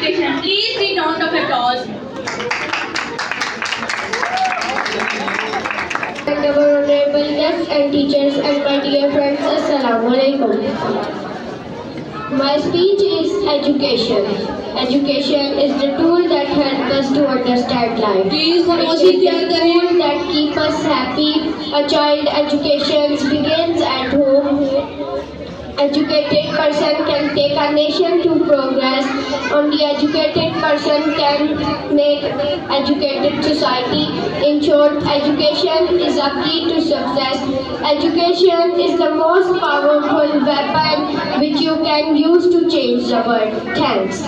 education. Please big round of applause. And our honorable guests and teachers and my dear friends, Assalamu alaikum. My speech is education. Education is the tool that helps us to understand life. Please, It is the tool that keeps us happy. A child education begins at home. Educated person can take a nation to progress. Only educated person can make educated society. In short, education is a key to success. Education is the most powerful weapon which you can use to change the world. Thanks.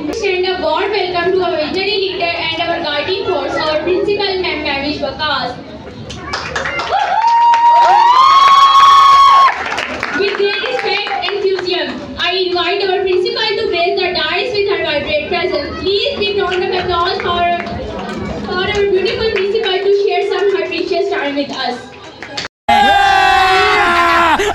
Extend a warm welcome to our visionary leader and our guiding force, our principal, Ma'am Mavish Waqas. With great respect and enthusiasm, I invite our principal to grace the dais with her vibrant presence. Please big round of applause for our beautiful principal to share some her precious time with us.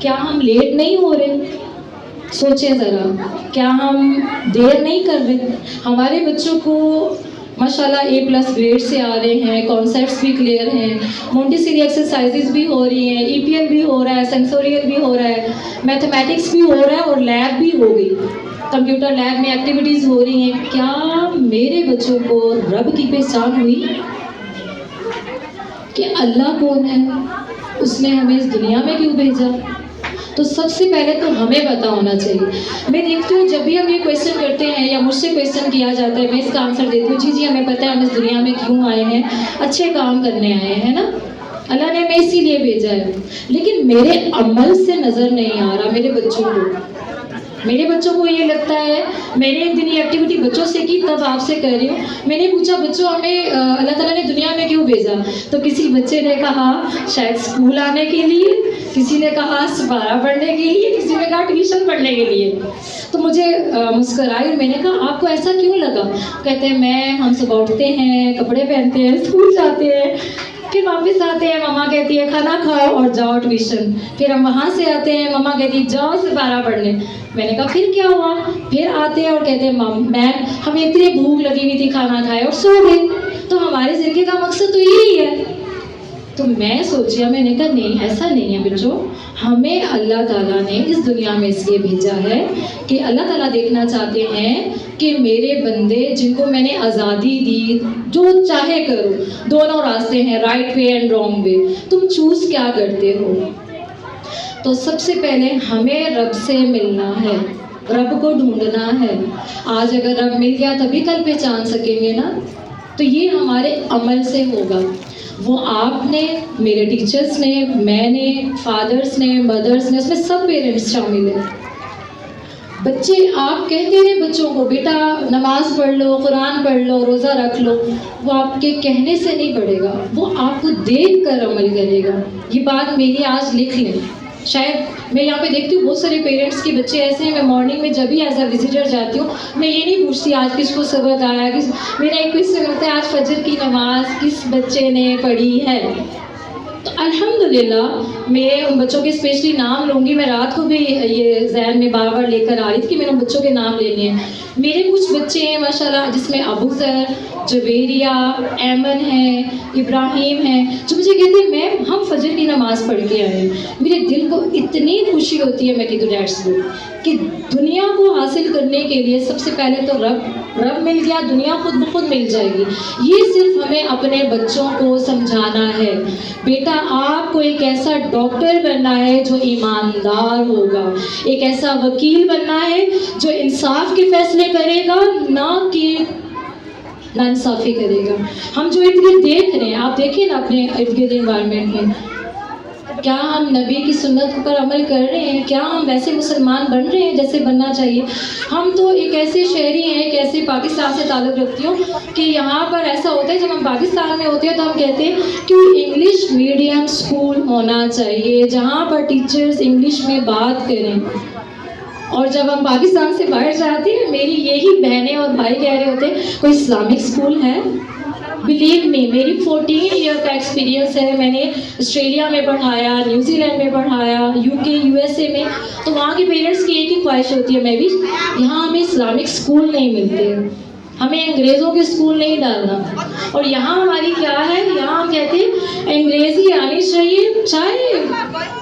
کیا ہم late نہیں ہو رہے؟ سوچیں ذرا، کیا ہم دیر نہیں کر رہے؟ ہمارے بچوں کو ماشاءاللہ A+ گریڈ سے آ رہے ہیں، کانسیپٹس بھی کلیئر ہیں، مونٹیسری ایکسرسائزز بھی ہو رہی ہیں، EPL بھی ہو رہا ہے، سینسوریل بھی ہو رہا ہے، میتھمیٹکس بھی ہو رہا ہے اور لیب بھی ہو گئی، کمپیوٹر لیب میں ایکٹیویٹیز ہو رہی ہیں. کیا میرے بچوں کو رب کی پہچان ہوئی کہ اللہ کون ہے، اس نے ہمیں اس دنیا میں کیوں بھیجا؟ تو سب سے پہلے تو ہمیں پتہ ہونا چاہیے. میں دیکھتی ہوں جب بھی ہم یہ کویشچن کرتے ہیں یا مجھ سے کویشچن کیا جاتا ہے، میں اس کا آنسر دیتی ہوں جی ہمیں پتہ ہے ہم اس دنیا میں کیوں آئے ہیں، اچھے کام کرنے آئے ہیں نا، اللہ نے ہمیں اسی لیے بھیجا ہے. لیکن میرے عمل سے نظر نہیں آ رہا میرے بچوں کو یہ لگتا ہے. میں نے ایک دن یہ ایکٹیویٹی بچوں سے کی، تب آپ سے کہہ رہی ہوں. میں نے پوچھا بچوں ہمیں اللہ تعالیٰ نے دنیا میں کیوں بھیجا؟ تو کسی بچے نے کہا شاید اسکول آنے کے لیے، کسی نے کہا سپارہ پڑھنے کے لیے، کسی نے کہا ٹیوشن پڑھنے کے لیے. تو مجھے مسکرائی اور میں نے کہا آپ کو ایسا کیوں لگا؟ کہتے ہیں ہم صبح اٹھتے ہیں، کپڑے پہنتے ہیں، اسکول جاتے ہیں، پھر واپس آتے ہیں، مما کہتی ہے کھانا کھاؤ اور جاؤ ٹیوشن، پھر ہم وہاں سے آتے ہیں، مما کہتی ہے جاؤ سپارہ پڑھنے. میں نے کہا پھر کیا ہوا؟ پھر آتے ہیں اور کہتے ہیں میم ہمیں اتنی بھوک لگی ہوئی تھی، کھانا کھائے اور سو گئے. تو ہماری زندگی کا مقصد تو یہی ہے. تو میں سوچیا، میں نے کہا نہیں ایسا نہیں ہے بچوں، ہمیں اللہ تعالیٰ نے اس دنیا میں اس لیے بھیجا ہے کہ اللہ تعالیٰ دیکھنا چاہتے ہیں کہ میرے بندے جن کو میں نے آزادی دی، جو چاہے کرو، دونوں راستے ہیں، right way and wrong way, تم چوز کیا کرتے ہو. تو سب سے پہلے ہمیں رب سے ملنا ہے، رب کو ڈھونڈنا ہے. آج اگر رب مل گیا تبھی کل پہچان سکیں گے نا. تو یہ ہمارے عمل سے ہوگا. وہ آپ نے، میرے ٹیچرز نے، میں نے، فادرز نے، مدرز نے، اس میں سب پیرنٹس شامل ہیں. بچے آپ کہتے ہیں بچوں کو بیٹا نماز پڑھ لو، قرآن پڑھ لو، روزہ رکھ لو، وہ آپ کے کہنے سے نہیں پڑھے گا، وہ آپ کو دیکھ کر عمل کرے گا. یہ بات میری آج لکھ لیں. شاید میں یہاں پہ دیکھتی ہوں بہت سارے پیرنٹس کے بچے ایسے ہیں، میں مارننگ میں جب بھی ایز اے وزٹر جاتی ہوں میں یہ نہیں پوچھتی آج کس کو سبق آیا، میرا ایک کوشچن ہوتا ہے آج فجر کی نماز کس بچے نے پڑھی ہے. تو الحمدللہ میں ان بچوں کے اسپیشلی نام لوں گی. میں رات کو بھی یہ ذہن میں بار بار لے کر آ رہی تھی کہ میں نے ان بچوں کے نام لینے ہیں. میرے کچھ بچے ہیں ماشاءاللہ جس میں ابو ذر، جویریہ، ایمن ہے، ابراہیم ہے، جو مجھے کہتے ہیں میم ہم فجر کی نماز پڑھ کے آئے. میرے دل کو اتنی خوشی ہوتی ہے، میں کہتی ہوں ڈیٹس گڈ، کہ دنیا کو حاصل کرنے کے لیے سب سے پہلے تو رب مل گیا، دنیا خود بخود مل جائے گی. یہ صرف ہمیں اپنے بچوں کو سمجھانا ہے بیٹا آپ کو ایک ایسا ڈاکٹر بننا ہے جو ایماندار ہوگا، ایک ایسا وکیل بننا ہے جو انصاف کے فیصلے کرے گا، نہ کہ ناانصافی کرے گا. ہم جو ارد گرد دیکھ رہے ہیں، آپ دیکھیں نا اپنے ارد گرد انوائرمنٹ میں، کیا ہم نبی کی سنت پر عمل کر رہے ہیں؟ کیا ہم ویسے مسلمان بن رہے ہیں جیسے بننا چاہیے؟ ہم تو ایک ایسے شہری ہیں، ایک ایسے پاکستان سے تعلق رکھتی ہوں کہ یہاں پر ایسا ہوتا ہے جب ہم پاکستان میں ہوتے ہیں تو ہم کہتے ہیں کہ انگلش میڈیم اسکول ہونا چاہیے جہاں پر ٹیچرز انگلش میں بات کریں. اور جب ہم پاکستان سے باہر جاتے ہیں میری یہی بہنیں اور بھائی کہہ رہے ہوتے ہیں کوئی اسلامک اسکول ہے؟ بلیو می، میری 14 ایئر کا ایکسپیرینس ہے. میں نے آسٹریلیا میں پڑھایا، نیوزی لینڈ میں پڑھایا، UK USA میں. تو وہاں کے پیرنٹس کی ایک ہی خواہش ہوتی ہے میں بھی، یہاں ہمیں اسلامک اسکول نہیں ملتے، ہمیں انگریزوں کے اسکول نہیں ڈالنا. اور یہاں ہماری کیا ہے، یہاں ہم کہتے ہیں انگریزی آنی چاہیے چاہے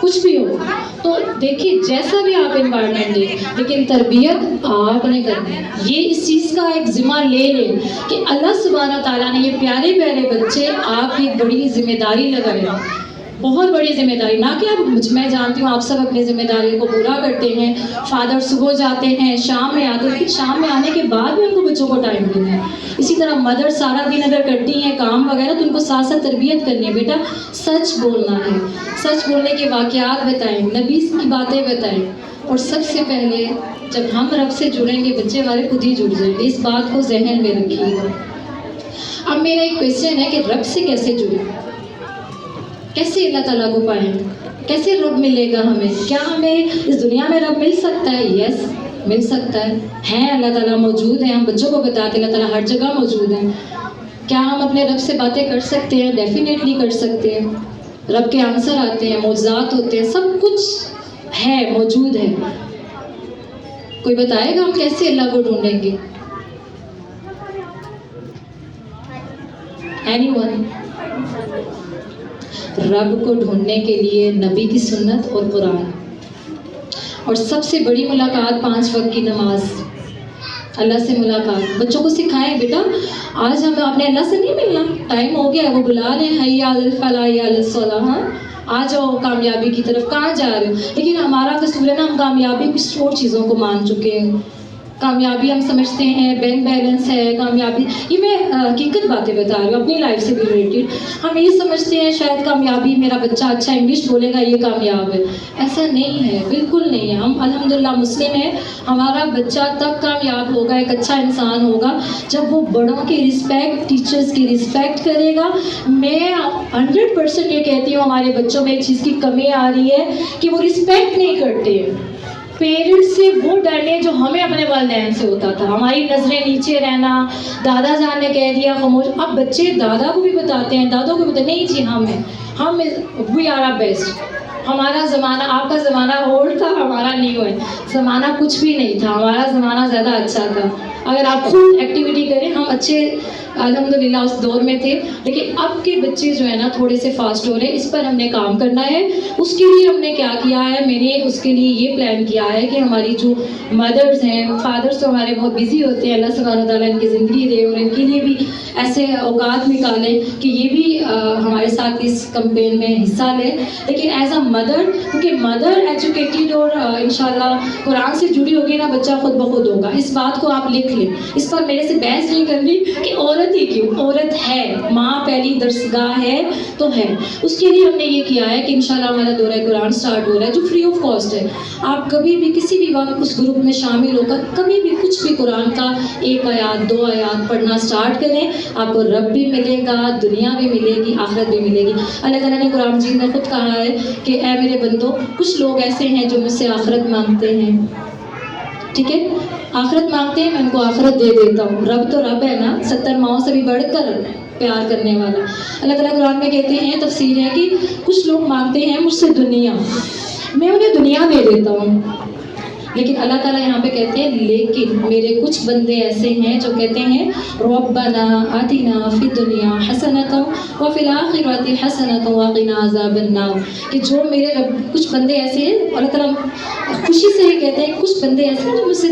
کچھ بھی ہو. تو دیکھیے جیسا بھی آپ انوائرمنٹ لیں لیکن تربیت آپ نے کرنی ہے. یہ اس چیز کا ایک ذمہ لے لیں کہ اللہ سبحانہ تعالیٰ نے یہ پیارے پیارے بچے آپ کی بڑی ذمہ داری لگائے، بہت بڑی ذمہ داری. نہ کہ اب میں جانتی ہوں آپ سب اپنی ذمہ داری کو پورا کرتے ہیں، فادر صبح جاتے ہیں شام میں آتے ہیں، لیکن شام میں آنے کے بعد بھی ان کو بچوں کو ٹائم دینا ہے. اسی طرح مدر سارا دن اگر کرتی ہیں کام وغیرہ تو ان کو ساتھ ساتھ تربیت کرنی ہے. بیٹا سچ بولنا ہے، سچ بولنے کے واقعات بتائیں، نبی کی باتیں بتائیں. اور سب سے پہلے جب ہم رب سے جڑیں گے بچے ہمارے خود ہی جڑ جائیں گے. اس بات کو ذہن میں رکھیے گا. اب میرا ایک کویشچن ہے کہ رب سے کیسے جڑیں، کیسے اللہ تعالیٰ کو پائیں، کیسے رب ملے گا ہمیں؟ کیا ہمیں اس دنیا میں رب مل سکتا ہے؟ یس مل سکتا ہے اللہ تعالیٰ موجود ہیں. ہم بچوں کو بتاتے ہیں اللہ تعالیٰ ہر جگہ موجود ہیں. کیا ہم اپنے رب سے باتیں کر سکتے ہیں؟ ڈیفینیٹلی کر سکتے ہیں. رب کے آنسر آتے ہیں، معجزات ہوتے ہیں، سب کچھ ہے, موجود ہے. کوئی بتائے گا ہم کیسے اللہ کو ڈھونڈیں گے؟ Anyone? رب کو ڈھونڈنے کے لیے نبی کی سنت اور قرآن. اور سب سے بڑی ملاقات 5 وقت کی نماز, اللہ سے ملاقات. بچوں کو سکھائیں بیٹا آج ہم آپ نے اللہ سے نہیں ملنا, ٹائم ہو گیا, وہ بلا رہے ہیں حی علی الفلاح حی علی الصلاح, ہاں آ جاؤ کامیابی کی طرف. کہاں جا رہے ہو؟ لیکن ہمارا قصور ہے نا, ہم کامیابی کچھ اور چیزوں کو مان چکے ہیں. کامیابی ہم سمجھتے ہیں بینک بیلنس ہے کامیابی. یہ میں حقیقت باتیں بتا رہی ہوں اپنی لائف سے بھی ریلیٹڈ. ہم یہ سمجھتے ہیں شاید کامیابی میرا بچہ اچھا انگلش بولے گا یہ کامیاب ہے. ایسا نہیں ہے, بالکل نہیں ہے. ہم الحمدللہ مسلم ہیں. ہمارا بچہ تب کامیاب ہوگا, ایک اچھا انسان ہوگا جب وہ بڑوں کی رسپیکٹ, ٹیچرز کی رسپیکٹ کرے گا. میں 100% یہ کہتی ہوں ہمارے بچوں میں ایک چیز کی کمی آ رہی ہے کہ وہ رسپیکٹ نہیں کرتے. پیرنٹس سے وہ ڈرنے جو ہمیں اپنے والدین سے ہوتا تھا, ہماری نظریں نیچے رہنا, دادا جان نے کہہ دیا خاموش. اب بچے دادا کو بھی بتاتے ہیں, دادوں کو بھی بتاتے نہیں جی ہم وی آر آر بیسٹ. ہمارا زمانہ, آپ کا زمانہ اولڈ تھا, ہمارا نیو ہے. زمانہ کچھ بھی نہیں تھا, ہمارا زمانہ زیادہ اچھا تھا. اگر آپ خود ایکٹیویٹی کریں, ہم اچھے الحمدللہ اس دور میں تھے. لیکن اب کے بچے جو ہے نا تھوڑے سے فاسٹ ہو رہے ہیں, اس پر ہم نے کام کرنا ہے. اس کے لیے ہم نے کیا کیا ہے, میں نے اس کے لیے یہ پلان کیا ہے کہ ہماری جو مدرز ہیں, فادرز تو ہمارے بہت بزی ہوتے ہیں, اللہ سبحانہ تعالیٰ ان کی زندگی دے اور ان کے لیے بھی ایسے اوقات نکالیں کہ یہ بھی ہمارے ساتھ اس کمپین میں حصہ لیں. لیکن ایز اے مدر, کیونکہ مدر ایجوکیٹڈ اور انشاءاللہ قرآن سے جڑی ہوگی نا, بچہ خود بخود ہوگا. اس بات کو آپ لکھ لیں. اس پر میرے سے بحث نہیں کرنی کہ عورت ہی کیوں, عورت ہے, ماں پہلی درسگاہ ہے تو ہے. اس کے لیے ہم نے یہ کیا ہے کہ انشاءاللہ ہمارا دورہ قرآن سٹارٹ ہو رہا ہے جو فری آف کاسٹ ہے. آپ کبھی بھی کسی بھی وقت اس گروپ میں شامل ہو کر کبھی بھی کچھ بھی قرآن کا 1 آیات 2 آیات پڑھنا سٹارٹ کریں. آپ کو رب بھی ملے گا, دنیا بھی ملے گی, آخرت بھی ملے گی. اللہ تعالیٰ نے قرآن مجید میں خود کہا ہے کہ اے میرے بندو, کچھ لوگ ایسے ہیں جو مجھ سے آخرت مانگتے ہیں, ٹھیک ہے, آخرت مانگتے ہیں, میں ان کو آخرت دے دیتا ہوں. رب تو رب ہے نا, 70 ماؤں سے بھی بڑھ کر پیار کرنے والا. اللہ تعالیٰ قرآن میں کہتے ہیں, تفسیر ہے کہ کچھ لوگ مانگتے ہیں مجھ سے دنیا, میں انہیں دنیا دے دیتا ہوں. لیکن اللہ تعالیٰ یہاں پہ کہتے ہیں لیکن میرے کچھ بندے ایسے ہیں جو کہتے ہیں ربنا آتنا فی الدنیا حسنۃ وفی الآخرۃ حسنۃ وقنا عذاب النار. کہ جو میرے رب, کچھ بندے ایسے ہیں, اللہ تعالیٰ خوشی سے یہ کہتے ہیں کچھ بندے ایسے ہیں جو مجھ سے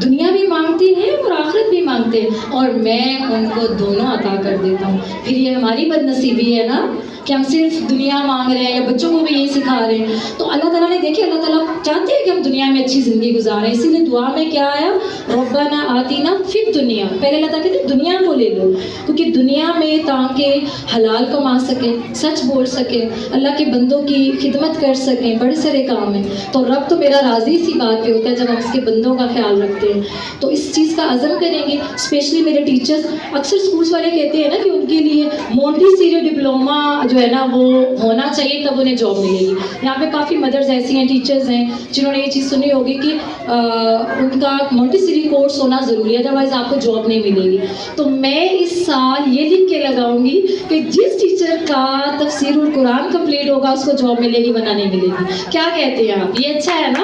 دنیا بھی مانگتے ہیں اور آخرت بھی مانگتے ہیں اور میں ان کو دونوں عطا کر دیتا ہوں. پھر یہ ہماری بد نصیبی ہے نا کہ ہم صرف دنیا مانگ رہے ہیں یا بچوں کو بھی یہی سکھا رہے ہیں. تو اللہ تعالیٰ نے دیکھیں, اللہ تعالیٰ چاہتے ہیں کہ ہم دنیا میں اچھی زندگی گزاریں. اسی لیے دعا میں کیا آیا, ربنا آتینا فی الدنیا. پہلے اللہ تعالیٰ کہتے ہیں دنیا کو لے لو, کیونکہ دنیا میں تاکہ حلال کما سکیں, سچ بول سکیں, اللہ کے بندوں کی خدمت کر سکیں, بڑے سارے کام ہیں. تو رب تو میرا راضی اسی بات پہ ہوتا ہے جب ہم اس کے بندوں کا خیال رکھتے ہیں. تو اس چیز کا عزم کریں گے. اسپیشلی میرے ٹیچرز, اکثر اسکولس والے کہتے ہیں نا کہ ان کے لیے مونٹیسیری ڈپلوما جو ہے نا وہ ہونا چاہیے تب انہیں جاب ملے گی. یہاں پہ کافی مدرز ایسی ہیں, ٹیچرز ہیں جنہوں نے یہ چیز سنی ہوگی کہ ان کا مونٹیسیری کورس ہونا ضروری ہے, ادروائز آپ کو جاب نہیں ملے گی. تو میں اس سال یہ لکھ کے لگاؤں گی کہ جس ٹیچر کا تفسیر القرآن کمپلیٹ ہوگا اس کو جاب ملے گی, ورنہ نہیں ملے گی. کیا کہتے ہیں آپ, یہ اچھا ہے نا,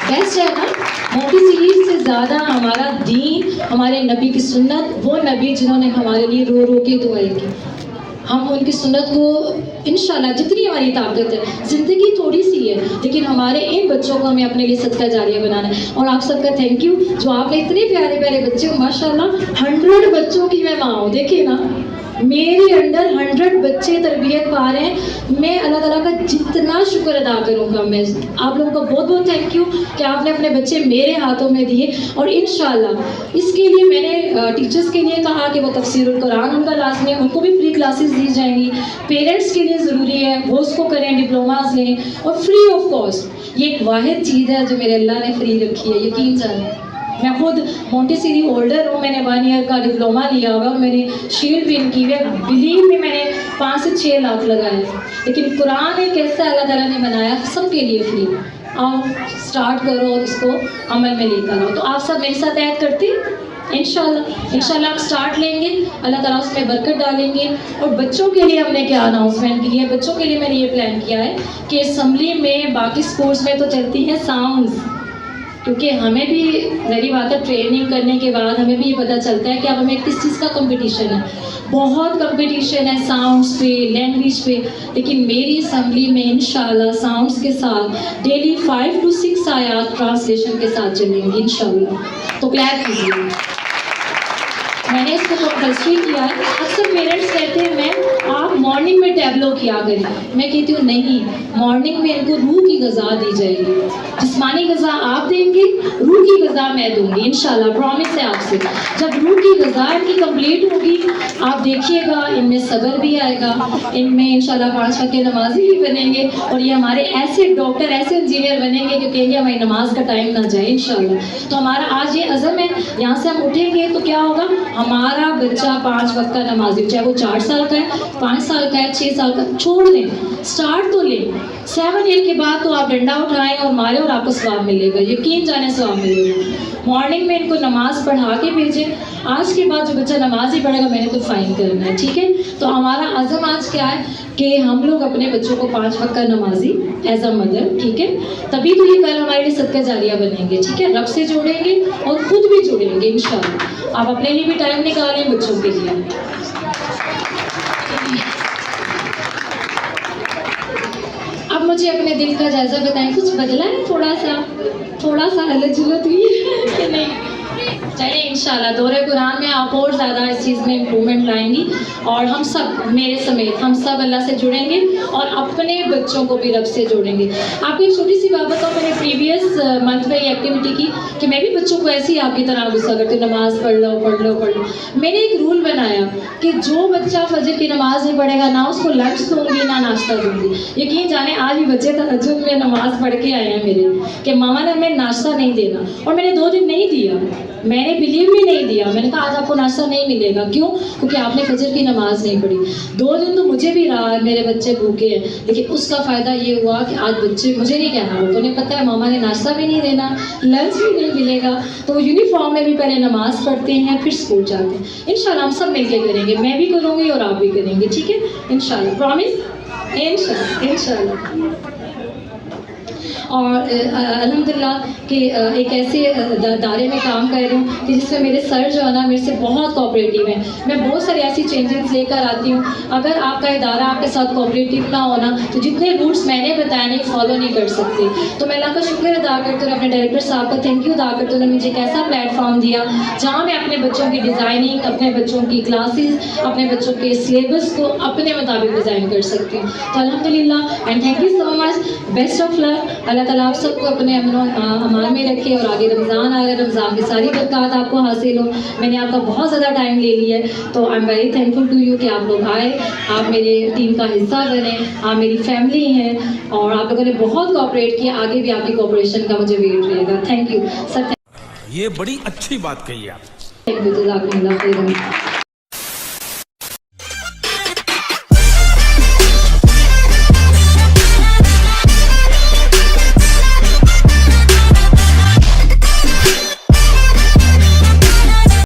بیسٹ ہے نا. مونٹیسیری سے زیادہ ہمارا دین, ہمارے نبی کی سنت, وہ نبی جنہوں نے ہمارے لیے رو رو کے دعائیں کی, ہم ان کی سنت کو انشاءاللہ جتنی ہماری طاقت ہے, زندگی تھوڑی سی ہے لیکن ہمارے ان بچوں کو ہمیں اپنے لیے صدقہ جاریہ بنانا ہے. اور آپ سب کا تھینک یو جو آپ نے اتنے پیارے پیارے بچے ہو, ماشاءاللہ 100 بچوں کی میں ماں ہوں. دیکھیں نا میرے انڈر 100 بچے تربیت پا رہے ہیں. میں اللہ تعالیٰ کا جتنا شکر ادا کروں گا. میں آپ لوگوں کا بہت بہت تھینک یو کہ آپ نے اپنے بچے میرے ہاتھوں میں دیے. اور انشاءاللہ اس کے لیے میں نے ٹیچرز کے لیے کہا کہ وہ تفسیر القرآن ان کا لازمی ہے, ان کو بھی فری کلاسز دی جائیں گی. پیرنٹس کے لیے ضروری ہے وہ اس کو کریں, ڈپلوماز لیں اور فری آف کاسٹ. یہ ایک واحد چیز ہے جو میرے اللہ نے فری رکھی ہے, یقین جانیں. میں خود مونٹیسیری ہولڈر ہوں, میں نے 1 ایئر کا ڈپلوما لیا ہوا, میں نے شیلڈ بھی ان کی ہے. بلیو میں نے 5 سے 6 لاکھ لگائے. لیکن قرآن ایک ایسا اللہ تعالیٰ نے بنایا سب کے لیے فری. آپ اسٹارٹ کرو اور اس کو عمل میں لے کر آؤ. تو آپ سب میرے ساتھ عہد کرتے انشاءاللہ آپ سٹارٹ لیں گے, اللہ تعالیٰ اس میں برکت ڈالیں گے. اور بچوں کے لیے ہم نے کیا اناؤنسمنٹ کی ہے, بچوں کے لیے میں نے یہ پلان کیا ہے کہ اسمبلی میں باقی اسپورٹس میں تو چلتی ہیں ساؤنڈز, کیونکہ ہمیں بھی ظاہری بات ہے ٹریننگ کرنے کے بعد ہمیں بھی یہ پتہ چلتا ہے کہ اب ہمیں کس چیز کا کمپٹیشن ہے. بہت کمپٹیشن ہے ساؤنڈس پہ, لینگویج پہ, لیکن میری اسمبلی میں انشاءاللہ ساؤنڈس کے ساتھ ڈیلی 5 to 6 آیات ٹرانسلیشن کے ساتھ چلیں گی انشاءاللہ. تو کلیئر کیجیے, میں نے اس کو کمپلسری کیا ہے. اکثر پیرنٹس کہتے ہیں میم آپ مارننگ میں ٹیبلو کیا کریں, میں کہتی ہوں نہیں, مارننگ میں ان کو روح کی غذا دی جائے گی. جسمانی غذا آپ دیں گے, روح کی غذا میں دوں گی انشاءاللہ, پرومس ہے آپ سے. جب روح کی غذا ان کی کمپلیٹ ہوگی آپ دیکھیے گا ان میں صبر بھی آئے گا, ان میں انشاءاللہ 5 وقت کے نمازی بھی بنیں گے, اور یہ ہمارے ایسے ڈاکٹر ایسے انجینئر بنیں گے کہ کہیں گے ہماری نماز کا ٹائم نہ جائے انشاءاللہ. تو ہمارا آج یہ عزم ہے, یہاں سے ہم اٹھیں گے تو کیا ہوگا, ہمارا بچہ 5 وقت کا نمازی, چاہے وہ 4 سال کا ہے, 5 سال کا ہے, 6 سال کا, چھوڑ دیں, سٹارٹ تو لیں. 7 ایئر کے بعد تو آپ ڈنڈا اٹھائیں اور مارے اور آپ کو ثواب ملے گا, یقین جانے ثواب ملے گا. مارننگ میں ان کو نماز پڑھا کے بھیجیں. آج کے بعد جو بچہ نماز ہی پڑھے گا میں نے تو فائن کرنا ہے, ٹھیک ہے. تو ہمارا عزم آج کیا ہے کہ ہم لوگ اپنے بچوں کو 5 وقت کا نمازی ایز اے مدر, ٹھیک ہے, تبھی تو یہ کل ہمارے لیے صدقہ جاریہ بنیں گے, ٹھیک ہے. رب سے جوڑیں گے اور خود بھی جوڑیں گے انشاءاللہ. آپ اپنے لیے بھی ٹائم نکالیں, بچوں کے لیے. اب مجھے اپنے دل کا جائزہ بتائیں, کچھ بدلا ہے تھوڑا سا ہلت جلت ہوئی ہے کہ نہیں؟ چلیے انشاءاللہ دورہ قرآن میں آپ اور زیادہ اس چیز میں امپرومنٹ لائیں گی, اور ہم سب میرے سمیت ہم سب اللہ سے جڑیں گے اور اپنے بچوں کو بھی رب سے جوڑیں گے. آپ کو ایک چھوٹی سی بات بتاؤں, میں نے پریویس منتھ میں یہ ایکٹیویٹی کی کہ میں بھی بچوں کو ایسے ہی آپ کی طرح غصہ کرتی ہوں, نماز پڑھ لو. میں نے ایک رول بنایا کہ جو بچہ فجر کی نماز نہیں پڑھے گا نہ اس کو لنچ دوں گی نہ ناشتہ دوں گی. یقین جانے آج بھی بچے تہجد میں نماز پڑھ کے آئے ہیں میرے کہ ماما نے ہمیں ناشتہ نہیں دینا, اور میں نے 2 دن نہیں دیا, میں نے بلیو بھی نہیں دیا. میں نے کہا آج آپ کو ناشتہ نہیں ملے گا, کیوں؟ کیونکہ آپ نے فجر کی نماز نہیں پڑھی. 2 دن تو مجھے بھی رہا میرے بچے بھوکے ہیں, لیکن اس کا فائدہ یہ ہوا کہ آج بچے مجھے نہیں کہنا, وہ انہیں پتہ ہے ماما نے ناشتہ بھی نہیں دینا, لنچ بھی نہیں ملے گا, تو وہ یونیفارم میں بھی پہلے نماز پڑھتے ہیں پھر اسکول جاتے ہیں. انشاءاللہ ہم سب مل کے کریں گے, میں بھی کروں گی اور آپ بھی کریں گے, ٹھیک ہے انشاءاللہ, پرومس انشاءاللہ. اور الحمدللہ کہ ایک ایسے ادارے میں کام کر رہی ہوں کہ جس میں میرے سر جو ہے نا میرے سے بہت کوآپریٹیو ہیں. میں بہت ساری ایسی چینجز لے کر آتی ہوں. اگر آپ کا ادارہ آپ کے ساتھ کوآپریٹیو نہ ہونا تو جتنے روٹس میں نے بتائے نہیں فالو نہیں کر سکتے. تو میں اللہ کا شکر ادا کرتی ہوں, اپنے ڈائریکٹر صاحب کا تھینک یو ادا کرتی ہوں, انہوں نے مجھے ایک ایسا پلیٹ فارم دیا جہاں میں اپنے بچوں کی ڈیزائننگ, اپنے بچوں کی کلاسز, اپنے بچوں کے سلیبس کو اپنے مطابق ڈیزائن کر سکتی ہوں. تو الحمدللہ and thank you so much, best of luck. اللہ تعالیٰ آپ سب کو اپنے امن و امان میں رکھے, اور آگے رمضان آ رہا ہے, رمضان کی ساری برکات آپ کو حاصل ہو. میں نے آپ کا بہت زیادہ ٹائم لے لیا ہے, تو I am very thankful to you کہ آپ لوگ آئے, آپ میرے ٹیم کا حصہ بنے, آپ میری فیملی ہیں, اور آپ لوگوں نے بہت کوآپریٹ کیا. آگے بھی آپ کی کوآپریشن کا مجھے ویٹ رہے گا. Thank you sir. یہ بڑی اچھی بات کہی آپ. تھینک یو, جزاکم اللہ خیرا.